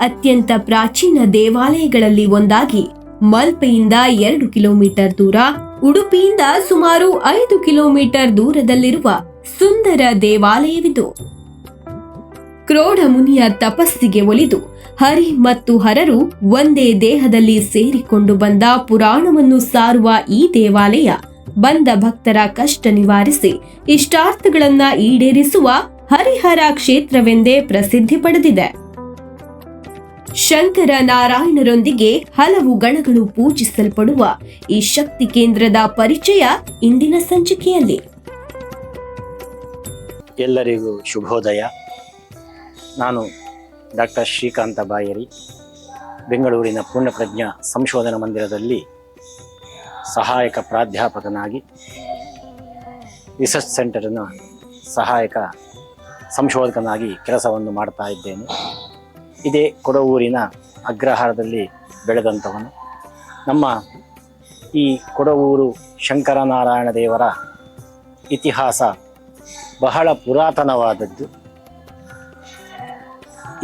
ಅತ್ಯಂತ ಪ್ರಾಚೀನ ದೇವಾಲಯಗಳಲ್ಲಿ ಒಂದಾಗಿ ಮಲ್ಪೆಯಿಂದ 2 ಕಿಲೋಮೀಟರ್ ದೂರ, ಉಡುಪಿಯಿಂದ ಸುಮಾರು 5 ಕಿಲೋಮೀಟರ್ ದೂರದಲ್ಲಿರುವ ಸುಂದರ ದೇವಾಲಯವಿದು. ಕ್ರೋಡ ಮುನಿಯ ತಪಸ್ಸಿಗೆ ಒಲಿದು ಹರಿ ಮತ್ತು ಹರರು ಒಂದೇ ದೇಹದಲ್ಲಿ ಸೇರಿಕೊಂಡು ಬಂದ ಪುರಾಣವನ್ನು ಸಾರುವ ಈ ದೇವಾಲಯ ಬಂದ ಭಕ್ತರ ಕಷ್ಟ ನಿವಾರಿಸಿ ಇಷ್ಟಾರ್ಥಗಳನ್ನ ಈಡೇರಿಸುವ ಹರಿಹರ ಕ್ಷೇತ್ರವೆಂದೇ ಪ್ರಸಿದ್ಧಿ ಪಡೆದಿದೆ. ಶಂಕರ ನಾರಾಯಣರೊಂದಿಗೆ ಹಲವು ಗಣಗಳು ಪೂಜಿಸಲ್ಪಡುವ ಈ ಶಕ್ತಿ ಕೇಂದ್ರದ ಪರಿಚಯ ಇಂದಿನ ಸಂಚಿಕೆಯಲ್ಲಿ. ಎಲ್ಲರಿಗೂ ಶುಭೋದಯ. ನಾನು ಡಾಕ್ಟರ್ ಶ್ರೀಕಾಂತ ಬಾಯರಿ, ಬೆಂಗಳೂರಿನ ಪೂರ್ಣಪ್ರಜ್ಞಾ ಸಂಶೋಧನಾ ಮಂದಿರದಲ್ಲಿ ಸಹಾಯಕ ಪ್ರಾಧ್ಯಾಪಕನಾಗಿ ರಿಸರ್ಚ್ ಸೆಂಟರ್ನ ಸಹಾಯಕ ಸಂಶೋಧಕನಾಗಿ ಕೆಲಸವನ್ನು ಮಾಡ್ತಾ ಇದ್ದೇನೆ. ಇದೇ ಕೊಡವೂರಿನ ಅಗ್ರಹಾರದಲ್ಲಿ ಬೆಳೆದಂಥವನು. ನಮ್ಮ ಈ ಕೊಡವೂರು ಶಂಕರನಾರಾಯಣ ದೇವರ ಇತಿಹಾಸ ಬಹಳ ಪುರಾತನವಾದದ್ದು.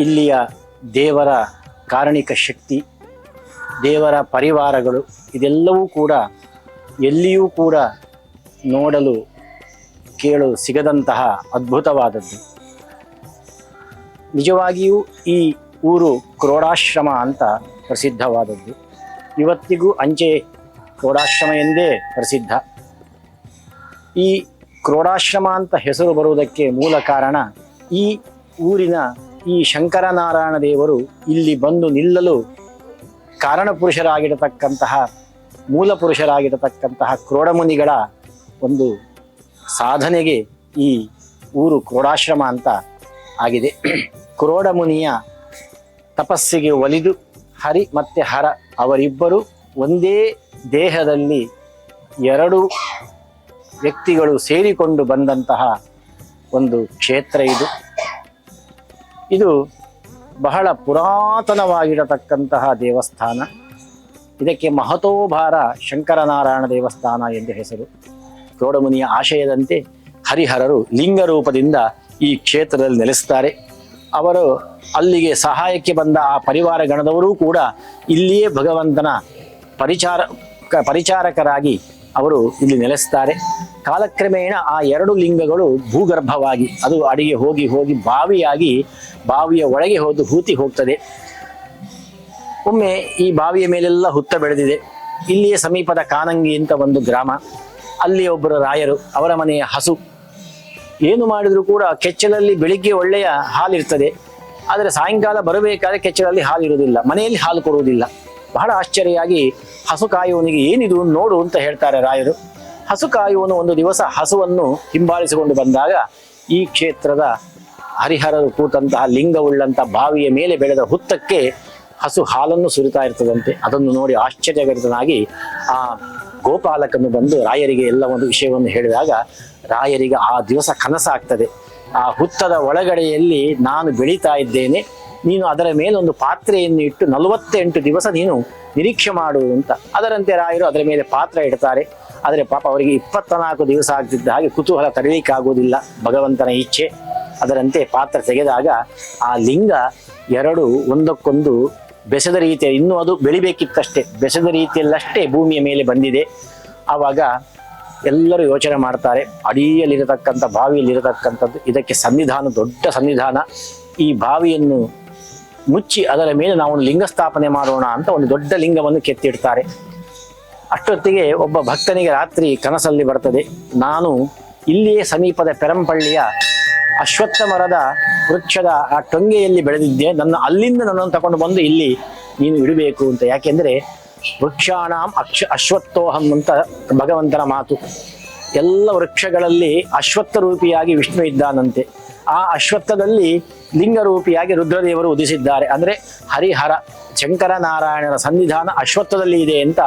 ಇಲ್ಲಿಯ ದೇವರ ಕಾರಣಿಕ ಶಕ್ತಿ, ದೇವರ ಪರಿವಾರಗಳು ಇದೆಲ್ಲವೂ ಕೂಡ ಎಲ್ಲಿಯೂ ಕೂಡ ನೋಡಲು ಕೇಳಲು ಸಿಗದಂತಹ ಅದ್ಭುತವಾದದ್ದು. ನಿಜವಾಗಿಯೂ ಈ ಊರು ಕ್ರೋಡಾಶ್ರಮ ಅಂತ ಪ್ರಸಿದ್ಧವಾದದ್ದು. ಇವತ್ತಿಗೂ ಅಂಚೆ ಕ್ರೋಡಾಶ್ರಮ ಎಂದೇ ಪ್ರಸಿದ್ಧ. ಈ ಕ್ರೋಡಾಶ್ರಮ ಅಂತ ಹೆಸರು ಬರುವುದಕ್ಕೆ ಮೂಲ ಕಾರಣ, ಈ ಊರಿನ ಈ ಶಂಕರನಾರಾಯಣ ದೇವರು ಇಲ್ಲಿ ಬಂದು ನಿಲ್ಲಲು ಕಾರಣಪುರುಷರಾಗಿರತಕ್ಕಂತಹ ಮೂಲ ಪುರುಷರಾಗಿರತಕ್ಕಂತಹ ಕ್ರೋಡಮುನಿಗಳ ಒಂದು ಸಾಧನೆಗೆ ಈ ಊರು ಕ್ರೋಡಾಶ್ರಮ ಅಂತ ಆಗಿದೆ. ಕ್ರೋಡಮುನಿಯ ತಪಸ್ಸಿಗೆ ಒಲಿದು ಹರಿ ಮತ್ತು ಹರ ಅವರಿಬ್ಬರು ಒಂದೇ ದೇಹದಲ್ಲಿ 2 ವ್ಯಕ್ತಿಗಳು ಸೇರಿಕೊಂಡು ಬಂದಂತಹ ಒಂದು ಕ್ಷೇತ್ರ ಇದು. ಇದು ಬಹಳ ಪುರಾತನವಾಗಿರತಕ್ಕಂತಹ ದೇವಸ್ಥಾನ. ಇದಕ್ಕೆ ಮಹತೋಭಾರ ಶಂಕರನಾರಾಯಣ ದೇವಸ್ಥಾನ ಎಂದು ಹೆಸರು. ಕ್ರೋಡಮುನಿಯ ಆಶಯದಂತೆ ಹರಿಹರರು ಲಿಂಗ ರೂಪದಿಂದ ಈ ಕ್ಷೇತ್ರದಲ್ಲಿ ನೆಲೆಸ್ತಾರೆ. ಅವರು ಅಲ್ಲಿಗೆ ಸಹಾಯಕ್ಕೆ ಬಂದ ಆ ಪರಿವಾರ ಗಣದವರೂ ಕೂಡ ಇಲ್ಲಿಯೇ ಭಗವಂತನ ಪರಿಚಾರಕರಾಗಿ ಅವರು ಇಲ್ಲಿ ನೆಲೆಸ್ತಾರೆ. ಕಾಲಕ್ರಮೇಣ ಆ 2 ಲಿಂಗಗಳು ಭೂಗರ್ಭವಾಗಿ ಅದು ಅಡಿಗೆ ಹೋಗಿ ಹೋಗಿ ಬಾವಿಯ ಒಳಗೆ ಹೂತಿ ಹೋಗ್ತದೆ. ಒಮ್ಮೆ ಈ ಬಾವಿಯ ಮೇಲೆಲ್ಲ ಹುತ್ತ ಬೆಳೆದಿದೆ. ಇಲ್ಲಿಯೇ ಸಮೀಪದ ಕಾನಂಗಿ ಅಂತ ಒಂದು ಗ್ರಾಮ. ಅಲ್ಲಿ ಒಬ್ಬರು ರಾಯರು, ಅವರ ಮನೆಯ ಹಸು ಏನು ಮಾಡಿದ್ರು ಕೂಡ ಕೆಚ್ಚಲಲ್ಲಿ ಬೆಳಿಗ್ಗೆ ಒಳ್ಳೆಯ ಹಾಲಿರ್ತದೆ, ಆದರೆ ಸಾಯಂಕಾಲ ಬರಬೇಕಾದ್ರೆ ಕೆಚ್ಚಲಲ್ಲಿ ಹಾಲು ಇರುವುದಿಲ್ಲ, ಮನೆಯಲ್ಲಿ ಹಾಲು ಕೊಡುವುದಿಲ್ಲ. ಬಹಳ ಆಶ್ಚರ್ಯವಾಗಿ ಹಸು ಕಾಯುವನಿಗೆ ಏನಿದು ನೋಡು ಅಂತ ಹೇಳ್ತಾರೆ ರಾಯರು. ಹಸು ಕಾಯುವನು ಒಂದು ದಿವಸ ಹಸುವನ್ನು ಹಿಂಬಾಲಿಸಿಕೊಂಡು ಬಂದಾಗ ಈ ಕ್ಷೇತ್ರದ ಹರಿಹರರು ಕೂತಂತಹ ಲಿಂಗವುಳ್ಳಂಥ ಬಾವಿಯ ಮೇಲೆ ಬೆಳೆದ ಹುತ್ತಕ್ಕೆ ಹಸು ಹಾಲನ್ನು ಸುರಿತಾ ಇರ್ತದಂತೆ. ಅದನ್ನು ನೋಡಿ ಆಶ್ಚರ್ಯಗರಿತನಾಗಿ ಆ ಗೋಪಾಲಕನು ಬಂದು ರಾಯರಿಗೆ ಎಲ್ಲ ಒಂದು ವಿಷಯವನ್ನು ಹೇಳಿದಾಗ ರಾಯರಿಗೆ ಆ ದಿವಸ ಕನಸಾಗ್ತದೆ. ಆ ಹುತ್ತದ ಒಳಗಡೆಯಲ್ಲಿ ನಾನು ಬೆಳೀತಾ ಇದ್ದೇನೆ, ನೀನು ಅದರ ಮೇಲೆ ಒಂದು ಪಾತ್ರೆಯನ್ನು ಇಟ್ಟು 48 ದಿವಸ ನೀನು ನಿರೀಕ್ಷೆ ಮಾಡು ಅಂತ. ಅದರಂತೆ ರಾಯರು ಅದರ ಮೇಲೆ ಪಾತ್ರ ಇಡ್ತಾರೆ. ಆದರೆ ಪಾಪ ಅವರಿಗೆ 24 ದಿವಸ ಆಗ್ತಿದ್ದ ಹಾಗೆ ಕುತೂಹಲ ತಡೆಯಲಿಕ್ಕಾಗುವುದಿಲ್ಲ, ಭಗವಂತನ ಇಚ್ಛೆ. ಅದರಂತೆ ಪಾತ್ರ ತೆಗೆದಾಗ ಆ ಲಿಂಗ 2 ಒಂದಕ್ಕೊಂದು ಬೆಸೆದ ರೀತಿಯಲ್ಲಿ, ಇನ್ನೂ ಅದು ಬೆಳಿಬೇಕಿತ್ತಷ್ಟೇ, ಬೆಸೆದ ರೀತಿಯಲ್ಲಷ್ಟೇ ಭೂಮಿಯ ಮೇಲೆ ಬಂದಿದೆ. ಆವಾಗ ಎಲ್ಲರೂ ಯೋಚನೆ ಮಾಡ್ತಾರೆ, ಅಡಿಯಲ್ಲಿರತಕ್ಕಂಥ ಬಾವಿಯಲ್ಲಿರತಕ್ಕಂಥದ್ದು ಇದಕ್ಕೆ ಸನ್ನಿಧಾನ, ದೊಡ್ಡ ಸನ್ನಿಧಾನ. ಈ ಬಾವಿಯನ್ನು ಮುಚ್ಚಿ ಅದರ ಮೇಲೆ ನಾವು ಒಂದು ಲಿಂಗ ಸ್ಥಾಪನೆ ಮಾಡೋಣ ಅಂತ ಒಂದು ದೊಡ್ಡ ಲಿಂಗವನ್ನು ಕೆತ್ತಿಡ್ತಾರೆ. ಅಷ್ಟೊತ್ತಿಗೆ ಒಬ್ಬ ಭಕ್ತನಿಗೆ ರಾತ್ರಿ ಕನಸಲ್ಲಿ ಬರ್ತದೆ, ನಾನು ಇಲ್ಲಿಯೇ ಸಮೀಪದ ಪೆರಂಪಳ್ಳಿಯ ಅಶ್ವತ್ಥ ಮರದ ವೃಕ್ಷದ ಆ ಟೊಂಗೆಯಲ್ಲಿ ಬೆಳೆದಿದ್ದೆ, ಅಲ್ಲಿಂದ ನನ್ನನ್ನು ತಗೊಂಡು ಬಂದು ಇಲ್ಲಿ ನೀನು ಇಡಬೇಕು ಅಂತ. ಯಾಕೆಂದರೆ ವೃಕ್ಷಾಣಾಂ ಅಶ್ವತ್ಥೋಹಂ ಅಂತ ಭಗವಂತನ ಮಾತು. ಎಲ್ಲ ವೃಕ್ಷಗಳಲ್ಲಿ ಅಶ್ವತ್ಥ ರೂಪಿಯಾಗಿ ವಿಷ್ಣು ಇದ್ದಾನಂತೆ. ಆ ಅಶ್ವತ್ಥದಲ್ಲಿ ಲಿಂಗರೂಪಿಯಾಗಿ ರುದ್ರದೇವರು ಉದಿಸಿದ್ದಾರೆ. ಅಂದರೆ ಹರಿಹರ ಶಂಕರನಾರಾಯಣರ ಸನ್ನಿಧಾನ ಅಶ್ವತ್ಥದಲ್ಲಿ ಇದೆ ಅಂತ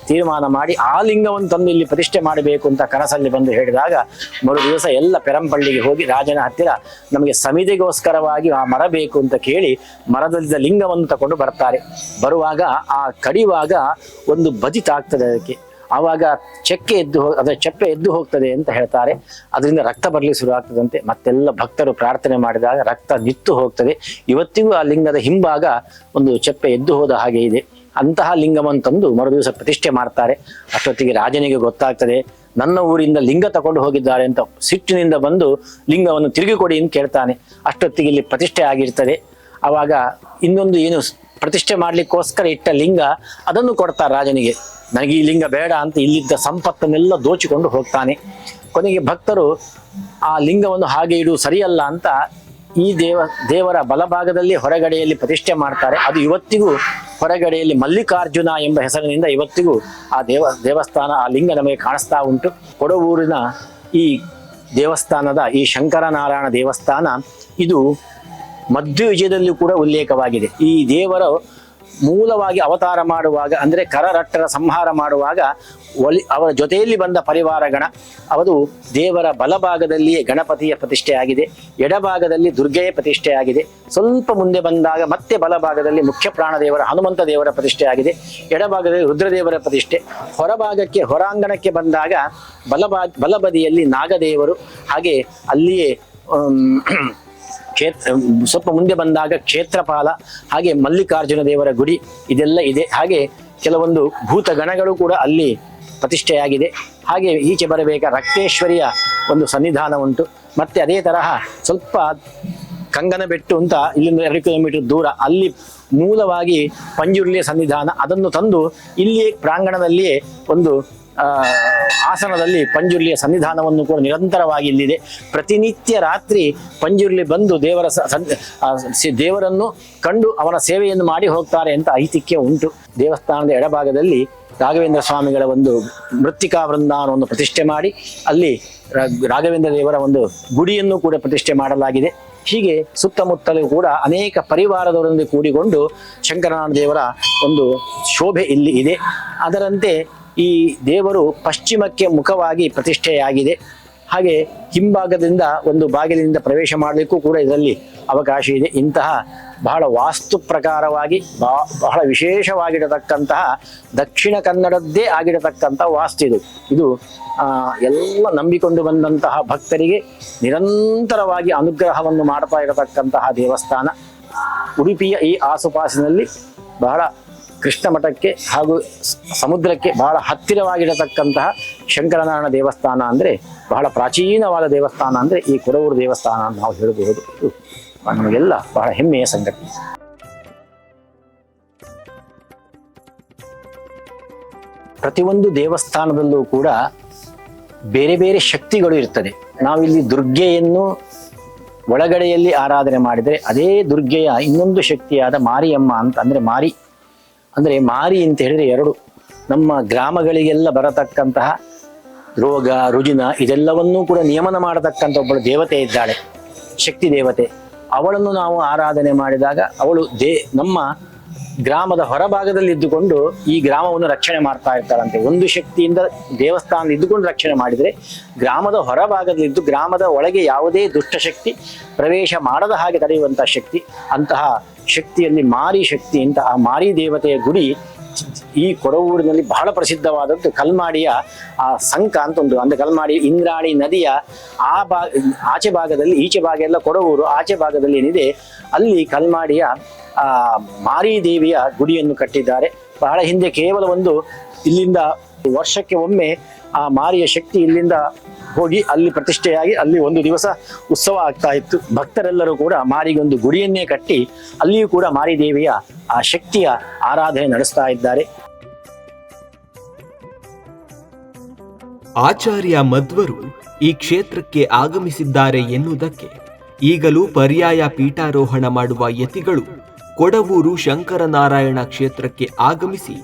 ತೀರ್ಮಾನ ಮಾಡಿ ಆ ಲಿಂಗವನ್ನು ತಂದು ಇಲ್ಲಿ ಪ್ರತಿಷ್ಠೆ ಮಾಡಬೇಕು ಅಂತ ಕನಸಲ್ಲಿ ಬಂದು ಹೇಳಿದಾಗ ಮರು ದಿವಸ ಎಲ್ಲ ಪೆರಂಪಳ್ಳಿಗೆ ಹೋಗಿ ರಾಜನ ಹತ್ತಿರ ನಮಗೆ ಸಮಿತಿಗೋಸ್ಕರವಾಗಿ ಆ ಮರ ಬೇಕು ಅಂತ ಕೇಳಿ ಮರದಲ್ಲಿದ್ದ ಲಿಂಗವನ್ನು ತಗೊಂಡು ಬರ್ತಾರೆ. ಬರುವಾಗ ಆ ಕಡಿಯುವಾಗ ಒಂದು ಬದಿ ತಾಗ್ತದೆ ಅದಕ್ಕೆ. ಆವಾಗ ಚಪ್ಪೆ ಎದ್ದು ಹೋಗ್ತದೆ ಅಂತ ಹೇಳ್ತಾರೆ. ಅದರಿಂದ ರಕ್ತ ಬರಲಿಕ್ಕೆ ಶುರು ಆಗ್ತದಂತೆ. ಮತ್ತೆಲ್ಲ ಭಕ್ತರು ಪ್ರಾರ್ಥನೆ ಮಾಡಿದಾಗ ರಕ್ತ ನಿತ್ತು ಹೋಗ್ತದೆ. ಇವತ್ತಿಗೂ ಆ ಲಿಂಗದ ಹಿಂಭಾಗ ಒಂದು ಚಪ್ಪೆ ಎದ್ದು ಹೋದ ಹಾಗೆ ಇದೆ. ಅಂತಹ ಲಿಂಗವನ್ನು ತಂದು ಮರುದಿವಸ ಪ್ರತಿಷ್ಠೆ ಮಾಡ್ತಾರೆ. ಅಷ್ಟೊತ್ತಿಗೆ ರಾಜನಿಗೆ ಗೊತ್ತಾಗ್ತದೆ, ನನ್ನ ಊರಿಂದ ಲಿಂಗ ತಗೊಂಡು ಹೋಗಿದ್ದಾರೆ ಅಂತ. ಸಿಟ್ಟಿನಿಂದ ಬಂದು ಲಿಂಗವನ್ನು ತಿರುಗಿ ಕೊಡಿ ಅಂತ ಕೇಳ್ತಾನೆ. ಅಷ್ಟೊತ್ತಿಗೆ ಇಲ್ಲಿ ಪ್ರತಿಷ್ಠೆ ಆಗಿರ್ತದೆ. ಆವಾಗ ಇನ್ನೊಂದು ಏನು ಪ್ರತಿಷ್ಠೆ ಮಾಡ್ಲಿಕ್ಕೋಸ್ಕರ ಇಟ್ಟ ಲಿಂಗ ಅದನ್ನು ಕೊಡ್ತಾರೆ ರಾಜನಿಗೆ. ನನಗೆ ಈ ಲಿಂಗ ಬೇಡ ಅಂತ ಇಲ್ಲಿದ್ದ ಸಂಪತ್ತನ್ನೆಲ್ಲ ದೋಚಿಕೊಂಡು ಹೋಗ್ತಾನೆ. ಕೊನೆಗೆ ಭಕ್ತರು ಆ ಲಿಂಗವನ್ನು ಹಾಗೆ ಇಡುವುದು ಸರಿಯಲ್ಲ ಅಂತ ಈ ದೇವರ ಬಲಭಾಗದಲ್ಲಿ ಹೊರಗಡೆಯಲ್ಲಿ ಪ್ರತಿಷ್ಠೆ ಮಾಡ್ತಾರೆ. ಅದು ಇವತ್ತಿಗೂ ಹೊರಗಡೆಯಲ್ಲಿ ಮಲ್ಲಿಕಾರ್ಜುನ ಎಂಬ ಹೆಸರಿನಿಂದ ಇವತ್ತಿಗೂ ಆ ದೇವಸ್ಥಾನ, ಆ ಲಿಂಗ ನಮಗೆ ಕಾಣಿಸ್ತಾ ಉಂಟು. ಕೊಡವೂರಿನ ಈ ದೇವಸ್ಥಾನದ ಈ ಶಂಕರನಾರಾಯಣ ದೇವಸ್ಥಾನ ಇದು ಮಧ್ವವಿಜಯದಲ್ಲಿ ಕೂಡ ಉಲ್ಲೇಖವಾಗಿದೆ. ಈ ದೇವರು ಮೂಲವಾಗಿ ಅವತಾರ ಮಾಡುವಾಗ ಅಂದರೆ ಕರರಟ್ಟರ ಸಂಹಾರ ಮಾಡುವಾಗ ಅವರ ಜೊತೆಯಲ್ಲಿ ಬಂದ ಪರಿವಾರ ಗಣ ಅವರು ದೇವರ ಬಲಭಾಗದಲ್ಲಿಯೇ ಗಣಪತಿಯ ಪ್ರತಿಷ್ಠೆ ಆಗಿದೆ, ಎಡಭಾಗದಲ್ಲಿ ದುರ್ಗೆಯ ಪ್ರತಿಷ್ಠೆ ಆಗಿದೆ. ಸ್ವಲ್ಪ ಮುಂದೆ ಬಂದಾಗ ಮತ್ತೆ ಬಲಭಾಗದಲ್ಲಿ ಮುಖ್ಯ ಪ್ರಾಣದೇವರ ಹನುಮಂತ ದೇವರ ಪ್ರತಿಷ್ಠೆ ಆಗಿದೆ, ಎಡಭಾಗದಲ್ಲಿ ರುದ್ರದೇವರ ಪ್ರತಿಷ್ಠೆ. ಹೊರಾಂಗಣಕ್ಕೆ ಬಂದಾಗ ಬಲಬದಿಯಲ್ಲಿ ನಾಗದೇವರು, ಹಾಗೆ ಅಲ್ಲಿಯೇ ಸ್ವಲ್ಪ ಮುಂದೆ ಬಂದಾಗ ಕ್ಷೇತ್ರಪಾಲ, ಹಾಗೆ ಮಲ್ಲಿಕಾರ್ಜುನ ದೇವರ ಗುಡಿ ಇದೆಲ್ಲ ಇದೆ. ಹಾಗೆ ಕೆಲವೊಂದು ಭೂತಗಣಗಳು ಕೂಡ ಅಲ್ಲಿ ಪ್ರತಿಷ್ಠೆಯಾಗಿದೆ. ಹಾಗೆ ಈಚೆ ಬರಬೇಕಾ ರಕ್ತೇಶ್ವರಿಯ ಒಂದು ಸನ್ನಿಧಾನ ಉಂಟು. ಮತ್ತೆ ಅದೇ ತರಹ ಸ್ವಲ್ಪ ಕಂಗನಬೆಟ್ಟು ಅಂತ ಇಲ್ಲಿಂದ 2 ಕಿಲೋಮೀಟರ್ ದೂರ ಅಲ್ಲಿ ಮೂಲವಾಗಿ ಪಂಜುರ್ಲಿಯ ಸನ್ನಿಧಾನ. ಅದನ್ನು ತಂದು ಇಲ್ಲಿಯೇ ಪ್ರಾಂಗಣದಲ್ಲಿಯೇ ಒಂದು ಆಸನದಲ್ಲಿ ಪಂಜುರ್ಲಿಯ ಸನ್ನಿಧಾನವನ್ನು ಕೂಡ ನಿರಂತರವಾಗಿ ಇಲ್ಲಿದೆ. ಪ್ರತಿನಿತ್ಯ ರಾತ್ರಿ ಪಂಜುರ್ಲಿ ಬಂದು ದೇವರನ್ನು ಕಂಡು ಅವನ ಸೇವೆಯನ್ನು ಮಾಡಿ ಹೋಗ್ತಾರೆ ಅಂತ ಐತಿಹ್ಯ ಉಂಟು. ದೇವಸ್ಥಾನದ ಎಡಭಾಗದಲ್ಲಿ ರಾಘವೇಂದ್ರ ಸ್ವಾಮಿಗಳ ಒಂದು ಮೃತ್ತಿಕಾ ವೃಂದಾವನವನ್ನು ಪ್ರತಿಷ್ಠೆ ಮಾಡಿ ಅಲ್ಲಿ ರಾಘವೇಂದ್ರ ದೇವರ ಒಂದು ಗುಡಿಯನ್ನು ಕೂಡ ಪ್ರತಿಷ್ಠೆ ಮಾಡಲಾಗಿದೆ. ಹೀಗೆ ಸುತ್ತಮುತ್ತಲೂ ಕೂಡ ಅನೇಕ ಪರಿವಾರದವರೊಂದಿಗೆ ಕೂಡಿಕೊಂಡು ಶಂಕರನಾರಾಯಣ ದೇವರ ಒಂದು ಶೋಭೆ ಇಲ್ಲಿ ಇದೆ. ಅದರಂತೆ ಈ ದೇವರು ಪಶ್ಚಿಮಕ್ಕೆ ಮುಖವಾಗಿ ಪ್ರತಿಷ್ಠೆಯಾಗಿದೆ. ಹಾಗೆ ಹಿಂಭಾಗದಿಂದ ಒಂದು ಬಾಗಿಲಿನಿಂದ ಪ್ರವೇಶ ಮಾಡಲಿಕ್ಕೂ ಕೂಡ ಇದರಲ್ಲಿ ಅವಕಾಶ ಇದೆ. ಇಂತಹ ಬಹಳ ವಾಸ್ತು ಪ್ರಕಾರವಾಗಿ ಬಹಳ ವಿಶೇಷವಾಗಿರತಕ್ಕಂತಹ ದಕ್ಷಿಣ ಕನ್ನಡದ್ದೇ ಆಗಿರತಕ್ಕಂತಹ ವಾಸ್ತು ಇದು ಎಲ್ಲ ನಂಬಿಕೊಂಡು ಬಂದಂತಹ ಭಕ್ತರಿಗೆ ನಿರಂತರವಾಗಿ ಅನುಗ್ರಹವನ್ನು ಮಾಡ್ತಾ ಇರತಕ್ಕಂತಹ ದೇವಸ್ಥಾನ. ಉಡುಪಿಯ ಈ ಆಸುಪಾಸಿನಲ್ಲಿ ಬಹಳ ಕೃಷ್ಣ ಮಠಕ್ಕೆ ಹಾಗೂ ಸಮುದ್ರಕ್ಕೆ ಬಹಳ ಹತ್ತಿರವಾಗಿರತಕ್ಕಂತಹ ಶಂಕರನಾರಾಯಣ ದೇವಸ್ಥಾನ ಅಂದರೆ ಬಹಳ ಪ್ರಾಚೀನವಾದ ದೇವಸ್ಥಾನ ಅಂದರೆ ಈ ಕೊಡವೂರು ದೇವಸ್ಥಾನ ಅಂತ ನಾವು ಹೇಳಬಹುದು. ಇದು ನಮಗೆಲ್ಲ ಬಹಳ ಹೆಮ್ಮೆಯ ಸಂಗತಿ. ಪ್ರತಿಯೊಂದು ದೇವಸ್ಥಾನದಲ್ಲೂ ಕೂಡ ಬೇರೆ ಬೇರೆ ಶಕ್ತಿಗಳು ಇರ್ತದೆ. ನಾವಿಲ್ಲಿ ದುರ್ಗೆಯನ್ನು ಒಳಗಡೆಯಲ್ಲಿ ಆರಾಧನೆ ಮಾಡಿದರೆ ಅದೇ ದುರ್ಗೆಯ ಇನ್ನೊಂದು ಶಕ್ತಿಯಾದ ಮಾರಿಯಮ್ಮ ಅಂತ ಅಂದರೆ ಮಾರಿ ಅಂತ ಹೇಳಿದ್ರೆ 2 ನಮ್ಮ ಗ್ರಾಮಗಳಿಗೆಲ್ಲ ಬರತಕ್ಕಂತಹ ರೋಗ ರುಜಿನ ಇದೆಲ್ಲವನ್ನೂ ಕೂಡ ನಿಯಮನ ಮಾಡತಕ್ಕಂಥ ಒಬ್ಬಳು ದೇವತೆ ಇದ್ದಾಳೆ, ಶಕ್ತಿ ದೇವತೆ. ಅವಳನ್ನು ನಾವು ಆರಾಧನೆ ಮಾಡಿದಾಗ ಅವಳು ನಮ್ಮ ಗ್ರಾಮದ ಹೊರಭಾಗದಲ್ಲಿ ಇದ್ದುಕೊಂಡು ಈ ಗ್ರಾಮವನ್ನು ರಕ್ಷಣೆ ಮಾಡ್ತಾ ಇರ್ತಾಳಂತೆ. ಒಂದು ಶಕ್ತಿಯಿಂದ ದೇವಸ್ಥಾನ ಇದ್ದುಕೊಂಡು ರಕ್ಷಣೆ ಮಾಡಿದರೆ ಗ್ರಾಮದ ಹೊರಭಾಗದಲ್ಲಿದ್ದು ಗ್ರಾಮದ ಒಳಗೆ ಯಾವುದೇ ದುಷ್ಟಶಕ್ತಿ ಪ್ರವೇಶ ಮಾಡದ ಹಾಗೆ ತಡೆಯುವಂತಹ ಶಕ್ತಿ. ಅಂತಹ ಶಕ್ತಿಯಲ್ಲಿ ಮಾರಿ ಶಕ್ತಿ ಅಂತ ಆ ಮಾರಿ ದೇವತೆಯ ಗುಡಿ ಈ ಕೊಡವೂರಿನಲ್ಲಿ ಬಹಳ ಪ್ರಸಿದ್ಧವಾದದ್ದು. ಕಲ್ಮಾಡಿಯ ಆ ಸಂಕ ಅಂತ ಒಂದು, ಅಂದ್ರೆ ಕಲ್ಮಾಡಿ ಇಂದ್ರಾಣಿ ನದಿಯ ಆಚೆ ಭಾಗದಲ್ಲಿ, ಈಚೆ ಭಾಗ ಎಲ್ಲ ಕೊಡವೂರು, ಆಚೆ ಭಾಗದಲ್ಲಿ ಏನಿದೆ ಅಲ್ಲಿ ಕಲ್ಮಾಡಿಯ ಆ ಮಾರಿ ದೇವಿಯ ಗುಡಿಯನ್ನು ಕಟ್ಟಿದ್ದಾರೆ. ಬಹಳ ಹಿಂದೆ ಕೇವಲ ಇಲ್ಲಿಂದ ವರ್ಷಕ್ಕೆ ಒಮ್ಮೆ ಆ ಮಾರಿಯ ಶಕ್ತಿ ಇಲ್ಲಿಂದ ಹೋಗಿ ಅಲ್ಲಿ ಪ್ರತಿಷ್ಠೆಯಾಗಿ ಅಲ್ಲಿ ಒಂದು ದಿವಸ ಉತ್ಸವ ಆಗ್ತಾ ಇತ್ತು. ಭಕ್ತರೆಲ್ಲರೂ ಕೂಡ ಮಾರಿಗೆ ಒಂದು ಗುಡಿಯನ್ನೇ ಕಟ್ಟಿ ಅಲ್ಲಿಯೂ ಕೂಡ ಮಾರಿ ದೇವಿಯ ಆ ಶಕ್ತಿಯ ಆರಾಧನೆ ನಡೆಸ್ತಾ ಇದ್ದಾರೆ. ಆಚಾರ್ಯ ಮಧ್ವರು ಈ ಕ್ಷೇತ್ರಕ್ಕೆ ಆಗಮಿಸಿದ್ದಾರೆ ಎನ್ನುವುದಕ್ಕೆ ಈಗಲೂ ಪರ್ಯಾಯ ಪೀಠಾರೋಹಣ ಮಾಡುವ ಯತಿಗಳು ಕೊಡವೂರು ಶಂಕರನಾರಾಯಣ ಕ್ಷೇತ್ರಕ್ಕೆ ಆಗಮಿಸಿ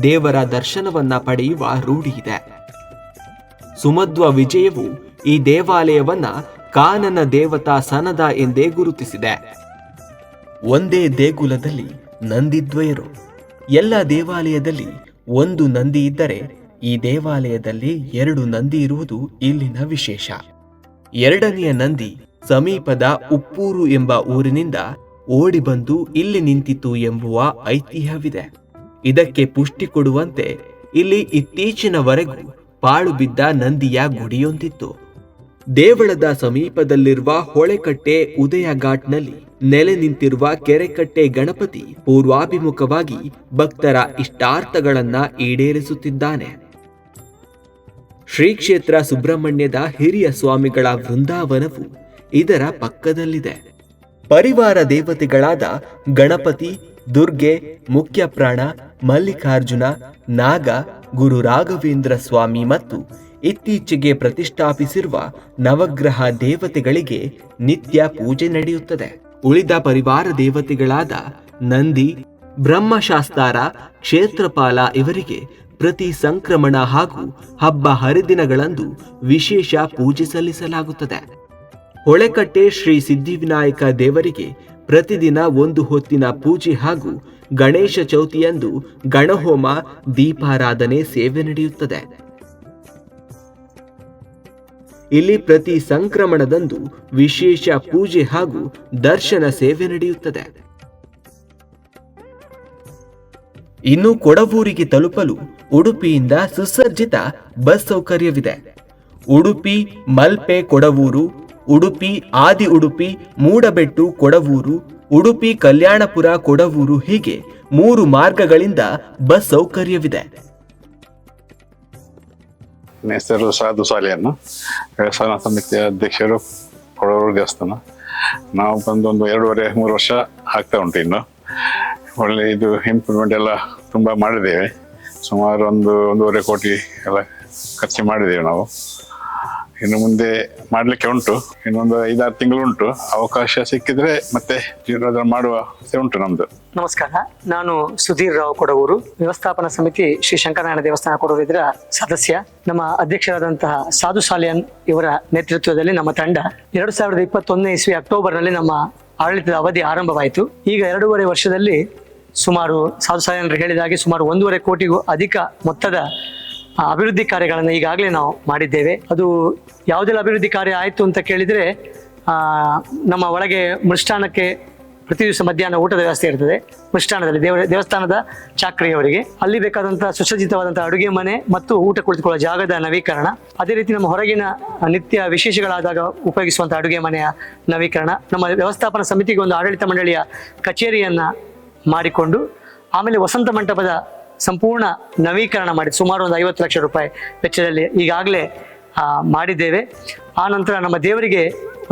ದೇವರ ದರ್ಶನವನ್ನ ಪಡೆಯುವ ರೂಢಿಯಿದೆ. ಸುಮಧ್ವ ವಿಜಯವು ಈ ದೇವಾಲಯವನ್ನ ಕಾನನ ದೇವತಾ ಸನದ ಎಂದೇ ಗುರುತಿಸಿದೆ. ಒಂದೇ ದೇಗುಲದಲ್ಲಿ ನಂದಿದ್ವಯರು. ಎಲ್ಲ ದೇವಾಲಯದಲ್ಲಿ ಒಂದು ನಂದಿ ಇದ್ದರೆ ಈ ದೇವಾಲಯದಲ್ಲಿ 2 ನಂದಿ ಇರುವುದು ಇಲ್ಲಿನ ವಿಶೇಷ. 2ನೆಯ ನಂದಿ ಸಮೀಪದ ಉಪ್ಪೂರು ಎಂಬ ಊರಿನಿಂದ ಓಡಿ ಬಂದು ಇಲ್ಲಿ ನಿಂತಿತು ಎಂಬುವ ಐತಿಹ್ಯವಿದೆ. ಇದಕ್ಕೆ ಪುಷ್ಟಿ ಕೊಡುವಂತೆ ಇಲ್ಲಿ ಇತ್ತೀಚಿನವರೆಗೂ ಪಾಳು ಬಿದ್ದ ನಂದಿಯ ಗುಡಿಯೊಂದಿತ್ತು. ದೇವಳದ ಸಮೀಪದಲ್ಲಿರುವ ಹೊಳೆಕಟ್ಟೆ ಉದಯ ಘಾಟ್ನಲ್ಲಿ ನೆಲೆ ನಿಂತಿರುವ ಕೆರೆಕಟ್ಟೆ ಗಣಪತಿ ಪೂರ್ವಾಭಿಮುಖವಾಗಿ ಭಕ್ತರ ಇಷ್ಟಾರ್ಥಗಳನ್ನ ಈಡೇರಿಸುತ್ತಿದ್ದಾನೆ. ಶ್ರೀ ಕ್ಷೇತ್ರ ಸುಬ್ರಹ್ಮಣ್ಯದ ಹಿರಿಯ ಸ್ವಾಮಿಗಳ ವೃಂದಾವನವು ಇದರ ಪಕ್ಕದಲ್ಲಿದೆ. ಪರಿವಾರ ದೇವತೆಗಳಾದ ಗಣಪತಿ, ದುರ್ಗೆ, ಮುಖ್ಯ ಪ್ರಾಣ, ಮಲ್ಲಿಕಾರ್ಜುನ, ನಾಗ, ಗುರು ರಾಘವೇಂದ್ರ ಸ್ವಾಮಿ ಮತ್ತು ಇತ್ತೀಚೆಗೆ ಪ್ರತಿಷ್ಠಾಪಿಸಿರುವ ನವಗ್ರಹ ದೇವತೆಗಳಿಗೆ ನಿತ್ಯ ಪೂಜೆ ನಡೆಯುತ್ತದೆ. ಉಳಿದ ಪರಿವಾರ ದೇವತೆಗಳಾದ ನಂದಿ, ಬ್ರಹ್ಮಶಾಸ್ತಾರ, ಕ್ಷೇತ್ರಪಾಲ ಇವರಿಗೆ ಪ್ರತಿ ಸಂಕ್ರಮಣ ಹಾಗೂ ಹಬ್ಬ ಹರಿದಿನಗಳಂದು ವಿಶೇಷ ಪೂಜೆ ಸಲ್ಲಿಸಲಾಗುತ್ತದೆ. ಹೊಳೆಕಟ್ಟೆ ಶ್ರೀ ಸಿದ್ಧಿವಿನಾಯಕ ದೇವರಿಗೆ ಪ್ರತಿದಿನ ಒಂದು ಹೊತ್ತಿನ ಪೂಜೆ ಹಾಗೂ ಗಣೇಶ ಚೌತಿಯಂದು ಗಣಹೋಮ, ದೀಪಾರಾಧನೆ ಸೇವೆ ನಡೆಯುತ್ತದೆ. ಇಲ್ಲಿ ಪ್ರತಿ ಸಂಕ್ರಮಣದಂದು ವಿಶೇಷ ಪೂಜೆ ಹಾಗೂ ದರ್ಶನ ಸೇವೆ ನಡೆಯುತ್ತದೆ. ಇನ್ನು ಕೊಡವೂರಿಗೆ ತಲುಪಲು ಉಡುಪಿಯಿಂದ ಸುಸಜ್ಜಿತ ಬಸ್ ಸೌಕರ್ಯವಿದೆ. ಉಡುಪಿ ಮಲ್ಪೆ ಕೊಡವೂರು, ಉಡುಪಿ ಆದಿ ಉಡುಪಿ, ಮೂಡಬೆಟ್ಟು ಕೊಡವೂರು, ಉಡುಪಿ ಕಲ್ಯಾಣಪುರ ಕೊಡವೂರು ಹೀಗೆ 3 ಮಾರ್ಗಗಳಿಂದ ಬಸ್ ಸೌಕರ್ಯವಿದೆ. ನನ್ನ ಹೆಸರು ಸಾಧು ಸಾಲಿಯನ್ನು, ವ್ಯವಸ್ಥಾನ ಸಮಿತಿಯ ಅಧ್ಯಕ್ಷರು, ಕೊಡವೂರು ದೇವಸ್ಥಾನ. ನಾವು ಬಂದು ಒಂದು 2.5-3 ವರ್ಷ ಆಗ್ತಾ ಉಂಟು. ಇನ್ನು ಒಳ್ಳೆ ಇದು ಇಂಪ್ರೂವ್ಮೆಂಟ್ ಎಲ್ಲ ತುಂಬ ಮಾಡಿದ್ದೇವೆ. ಸುಮಾರು 1.5 ಕೋಟಿ ಎಲ್ಲ ಖರ್ಚು ಮಾಡಿದ್ದೇವೆ ನಾವು. ಇನ್ನು ಮುಂದೆ ಮಾಡಲಿಕ್ಕೆ ಉಂಟು. ಇನ್ನೊಂದು 5-6 ತಿಂಗಳು ಉಂಟು. ಅವಕಾಶ ಸಿಕ್ಕಿದ್ರೆ ಮತ್ತೆ ಜೀರ್ಣೋದ್ಧಾರ ಮಾಡುವ ಉಂಟು ನಮ್ದು. ನಮಸ್ಕಾರ, ನಾನು ಸುಧೀರ್ ರಾವ್ ಕೊಡವೂರು, ವ್ಯವಸ್ಥಾಪನಾ ಸಮಿತಿ ಶ್ರೀ ಶಂಕರನಾರಾಯಣ ದೇವಸ್ಥಾನ ಕೊಡವೂರು ಇದರ ಸದಸ್ಯ. ನಮ್ಮ ಅಧ್ಯಕ್ಷರಾದಂತಹ ಸಾಧು ಸಾಲಿಯನ್ ಇವರ ನೇತೃತ್ವದಲ್ಲಿ ನಮ್ಮ ತಂಡ 2021 ಇಸ್ವಿ ಅಕ್ಟೋಬರ್ನಲ್ಲಿ ನಮ್ಮ ಆಡಳಿತದ ಅವಧಿ ಆರಂಭವಾಯಿತು. ಈಗ 2.5 ವರ್ಷದಲ್ಲಿ ಸುಮಾರು ಸಾಧು ಸಾಲಿಯನ್ ಹೇಳಿದ ಹಾಗೆ ಸುಮಾರು 1.5 ಕೋಟಿಗೂ ಅಧಿಕ ಮೊತ್ತದ ಅಭಿವೃದ್ಧಿ ಕಾರ್ಯಗಳನ್ನು ಈಗಾಗಲೇ ನಾವು ಮಾಡಿದ್ದೇವೆ. ಅದು ಯಾವುದೆಲ್ಲ ಅಭಿವೃದ್ಧಿ ಕಾರ್ಯ ಆಯಿತು ಅಂತ ಕೇಳಿದರೆ, ನಮ್ಮ ಒಳಗೆ ಮೃಷ್ಟಾನ್ನಕ್ಕೆ ಪ್ರತಿ ದಿವಸ ಮಧ್ಯಾಹ್ನ ಊಟದ ವ್ಯವಸ್ಥೆ ಇರ್ತದೆ. ಮೃಷ್ಟಾನ್ನದಲ್ಲಿ ದೇವಸ್ಥಾನದ ಚಾಕ್ರಿಯವರಿಗೆ ಅಲ್ಲಿ ಬೇಕಾದಂತಹ ಸುಸಜ್ಜಿತವಾದಂತಹ ಅಡುಗೆ ಮನೆ ಮತ್ತು ಊಟ ಕುಳಿತುಕೊಳ್ಳುವ ಜಾಗದ ನವೀಕರಣ, ಅದೇ ರೀತಿ ನಮ್ಮ ಹೊರಗಿನ ನಿತ್ಯ ವಿಶೇಷಗಳಾದಾಗ ಉಪಯೋಗಿಸುವಂತಹ ಅಡುಗೆ ಮನೆಯ ನವೀಕರಣ, ನಮ್ಮ ವ್ಯವಸ್ಥಾಪನಾ ಸಮಿತಿಗೆ ಒಂದು ಆಡಳಿತ ಮಂಡಳಿಯ ಕಚೇರಿಯನ್ನ ಮಾಡಿಕೊಂಡು, ಆಮೇಲೆ ವಸಂತ ಮಂಟಪದ ಸಂಪೂರ್ಣ ನವೀಕರಣ ಮಾಡಿ ಸುಮಾರು ಒಂದು 50 ಲಕ್ಷ ರೂಪಾಯಿ ವೆಚ್ಚದಲ್ಲಿ ಈಗಾಗಲೇ ಮಾಡಿದ್ದೇವೆ. ಆ ನಂತರ ನಮ್ಮ ದೇವರಿಗೆ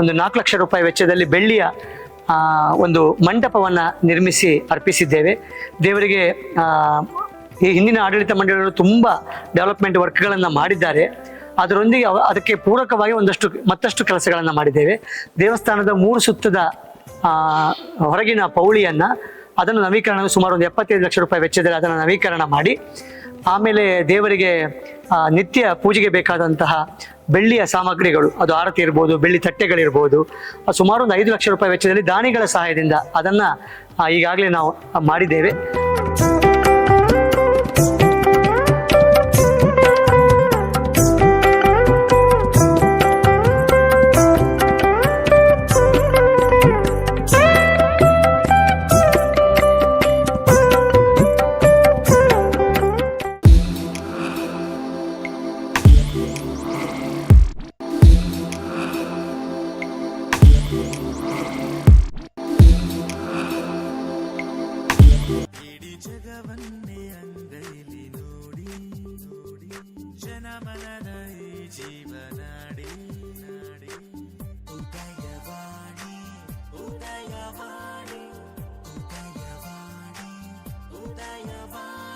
ಒಂದು 4 ಲಕ್ಷ ರೂಪಾಯಿ ವೆಚ್ಚದಲ್ಲಿ ಬೆಳ್ಳಿಯ ಒಂದು ಮಂಟಪವನ್ನು ನಿರ್ಮಿಸಿ ಅರ್ಪಿಸಿದ್ದೇವೆ. ದೇವರಿಗೆ ಈ ಹಿಂದಿನ ಆಡಳಿತ ಮಂಡಳಿಗಳು ತುಂಬ ಡೆವಲಪ್ಮೆಂಟ್ ವರ್ಕ್ಗಳನ್ನು ಮಾಡಿದ್ದಾರೆ. ಅದರೊಂದಿಗೆ ಅದಕ್ಕೆ ಪೂರಕವಾಗಿ ಮತ್ತಷ್ಟು ಕೆಲಸಗಳನ್ನು ಮಾಡಿದ್ದೇವೆ. ದೇವಸ್ಥಾನದ 3 ಸುತ್ತದ ಹೊರಗಿನ ಪೌಳಿಯನ್ನು ಅದನ್ನು ನವೀಕರಣ ಸುಮಾರು ಒಂದು 75 ಲಕ್ಷ ರೂಪಾಯಿ ವೆಚ್ಚದಲ್ಲಿ ಅದನ್ನು ನವೀಕರಣ ಮಾಡಿ, ಆಮೇಲೆ ದೇವರಿಗೆ ನಿತ್ಯ ಪೂಜೆಗೆ ಬೇಕಾದಂತಹ ಬೆಳ್ಳಿಯ ಸಾಮಗ್ರಿಗಳು, ಅದು ಆರತಿ ಇರ್ಬೋದು, ಬೆಳ್ಳಿ ತಟ್ಟೆಗಳಿರ್ಬೋದು, ಸುಮಾರು ಒಂದು 5 ಲಕ್ಷ ರೂಪಾಯಿ ವೆಚ್ಚದಲ್ಲಿ ದಾನಿಗಳ ಸಹಾಯದಿಂದ ಅದನ್ನು ಈಗಾಗಲೇ ನಾವು ಮಾಡಿದ್ದೇವೆ. ಉದಯವಾಣಿ